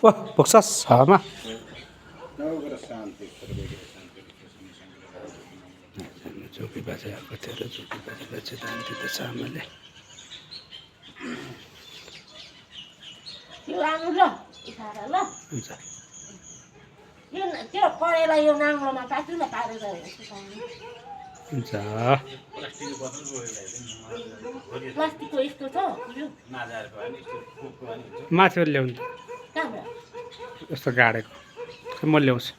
वाह पुग्छस् हावामा जोगी बाजे आएको थियो र जोगी बाजेलाई चाहिँ दान दिँदैछ आमाले हुन्छ त्यो करेलाई यो नाङ्लोमा काटिन पारेर हुन्छ प्लास्टिकको यस्तो छ यो माथिबाट ल्याउनु त कहाँबाट यस्तो गाडेको म ल्याउँछु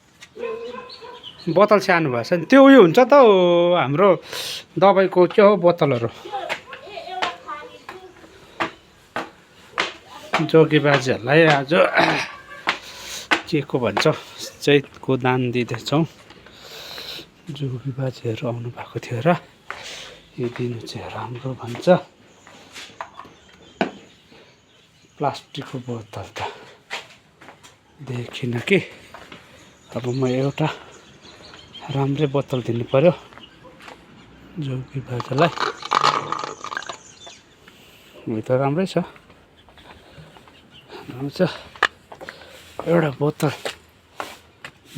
बोतल सानो भएछ नि त्यो उयो हुन्छ त हौ हाम्रो दबाईको के हो बोतलहरू जोगी बाजेहरूलाई आज के को भन्छ चैतको दान दिँदैछौँ जोगी बाजेहरू आउनु भएको थियो र यो दिनु चाहिँ राम्रो भन्छ प्लास्टिकको बोतल त देखिनँ कि अब म एउटा राम्रै बोतल दिनु पर्यो जोगी बाजेलाई उयो त राम्रै छ आउँछ एउटा बोतल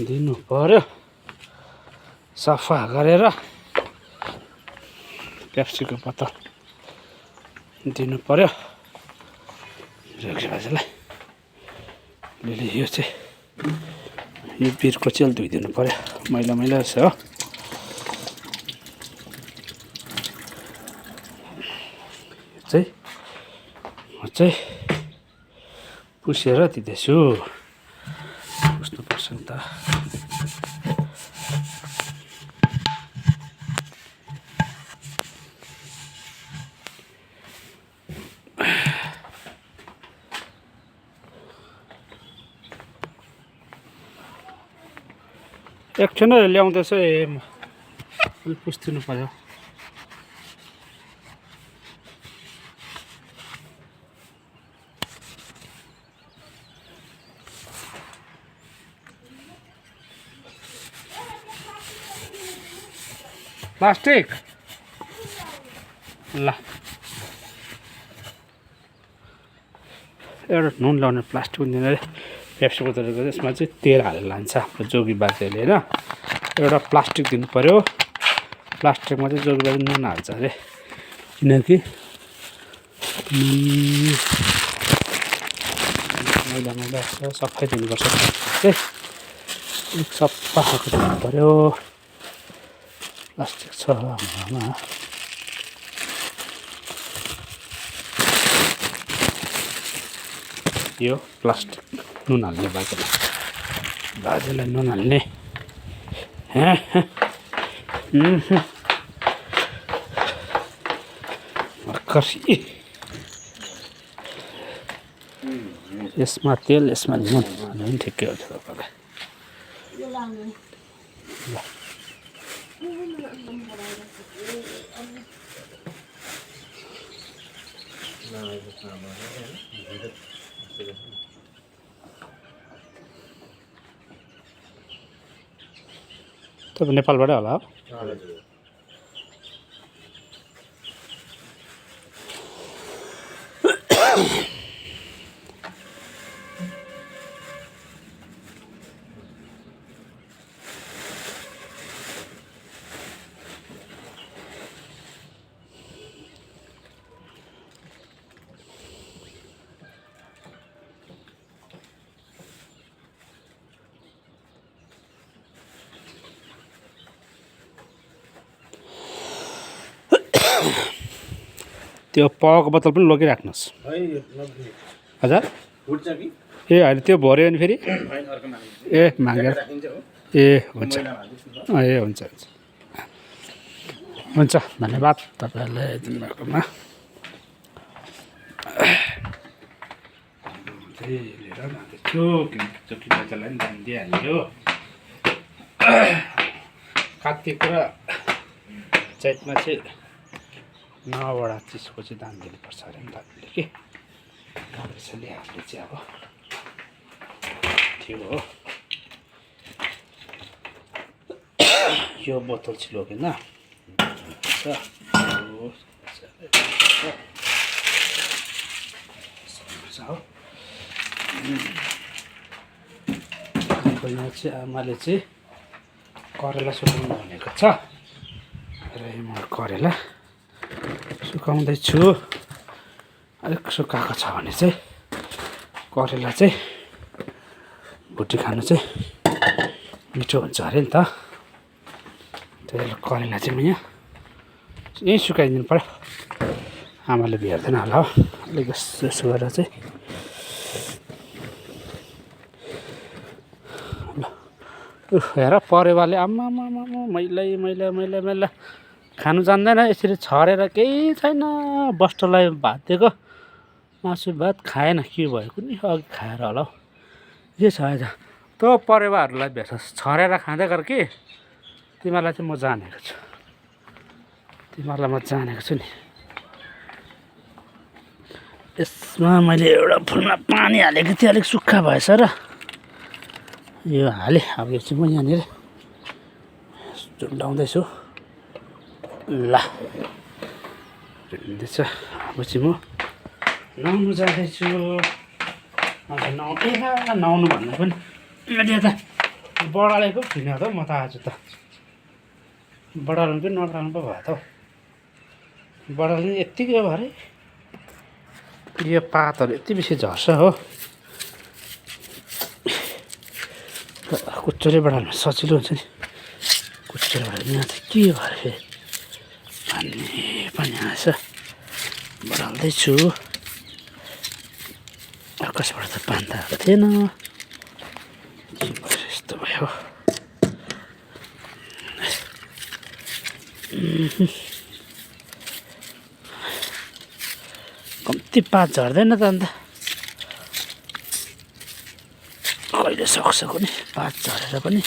दिनु पर्यो सफा गरेर पेप्सीको बोतल दिनु पर्यो जोगी बाजेलाई ले यो चाहिँ यो बिरको चाहिँ धोइदिनु पर्यो मैला मैला छ हो चाहिँ म चाहिँ पुसेर दिँदैछु पुस्नुपर्छ नि त एकछिन ल्याउँदैछ ए अलिक पुस्तिनु पर्यो प्लास्टिक ल एउटा नुन लाउने प्लास्टिक हुँदैन अरे पेप्सी बोतलको यसमा चाहिँ तेल हालेर लान्छ हाम्रो जोगी बाजेले होइन एउटा प्लास्टिक दिनु पर्यो प्लास्टिकमा चाहिँ जोगी बाजे नुन हाल्छ अरे किनकि मैला मैला सफाइ दिनुपर्छ चाहिँ अलिक सफा खाएको दिनु पर्यो प्लास्टिक छ हाम्रोमा यो प्लास्टिक नुन हाल्ने बाजेलाई नुन हाल्ने भर्खर यसमा तेल यसमा नुन हाल्नु पनि ठिकै हो तपाईँलाई ल तपाईँ नेपालबाटै होला हो त्यो पावाको बोतल पनि लगिराख्नुहोस् हजुर ए होइन त्यो भऱ्यो भने फेरि ए मागेर ए हुन्छ ए हुन्छ हुन्छ हुन्छ धन्यवाद तपाईँहरूलाई दिनुभएकोमा लिएर जाँदैछु जोगी बाजेलाई पनि दान दिइहाल्यो कार्तिक र चैतमा चाहिँ 9वटा चिजको चाहिँ दान दिनुपर्छ अरे नि त हामीले के त्यसैले हामीले चाहिँ अब त्यो हो यो बोतल चाहिँ लगेन यहाँ चाहिँ आमाले चाहिँ करेला सुकाउनु भनेको छ र म करेला सुकाउँदैछु। अलिक सुकाएको छ भने चाहिँ करेला चाहिँ भुटी खानु चाहिँ मिठो हुन्छ अरे नि त। त्यही करेला चाहिँ म यहाँ यहीँ सुकाइदिनु पऱ्यो। आमाले भेट्दैन होला हो। अलिक यसो गरेर चाहिँ हेर परेवाले आम्मा मैला खानु जान्दैन। यसरी छरेर केही छैन। बस्टरलाई भात दिएको मासु भात खाएन के भयो कुनै अघि खाएर होला हौ। के छ आज तँ परेवाहरूलाई भेट्छस् छरेर खाँदै गर कि तिमीहरूलाई चाहिँ म जानेको छु। तिमीहरूलाई म जानेको छु नि। यसमा मैले एउटा फुलमा पानी हालेको थिएँ अलिक सुक्खा भएछ र यो हालेँ। अब यो चाहिँ म यहाँनिर झुन्डाउँदैछु। ल झुन्डिँदैछ। अब चाहिँ म नुहाउनु जाँदैछु। नुहाउनु भन्दा पनि अहिले त बढालेको छुइनँ त म त आज त बढाल्नु पनि नबढाल्नु पो भयो त हौ। बढाल्नु यत्तिकै हो अरे यो पातहरू यति बेसी झर्छ हो। कुच्चोले बढाल्नु सजिलो हुन्छ नि। कुच्चोले बढाल्नु यहाँ चाहिँ के भयो फेरि भन्ने पनि आएछ। बढाल्दैछु। आकाशबाट त पानी त आएको थिएन के भएर यस्तो भयो। कम्ती पात झर्दैन त अन्त कहिले सक्छ कुनै पात झरेर पनि।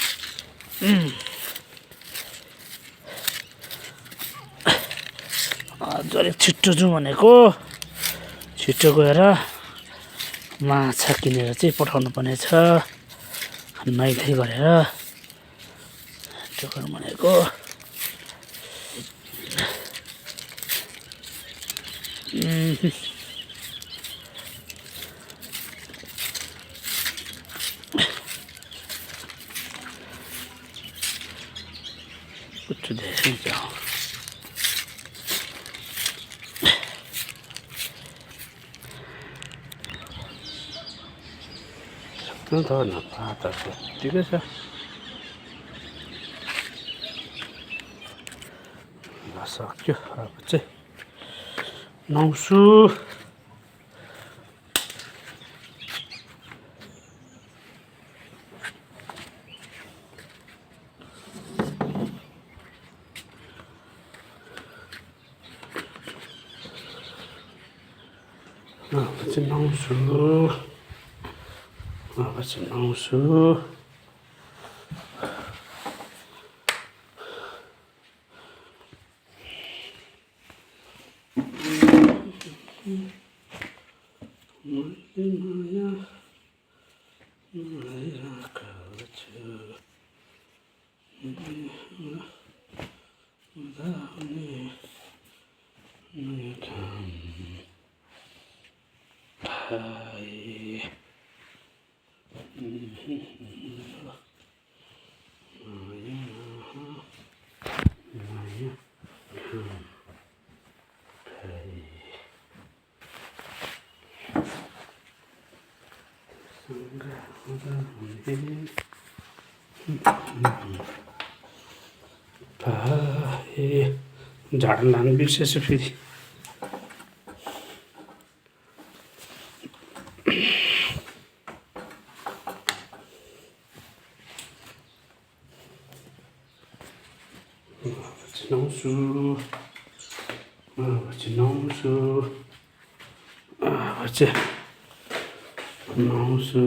अझ अलिक छिट्टो जाउँ भनेको छिट्टो गएर माछा किनेर चाहिँ पठाउनु पर्ने छ नुहाइधुवाइ गरेर त्यो गरौँ भनेको। कुछ धेरै जाऊ सक्नु त न पातहरू ठिकै छ। ल सक्यो। अब चाहिँ नुहाउँछु। अब चाहिँ नुहाउँछु। झाडु लानु बिर्सेछु फेरि। नुहाउँछु।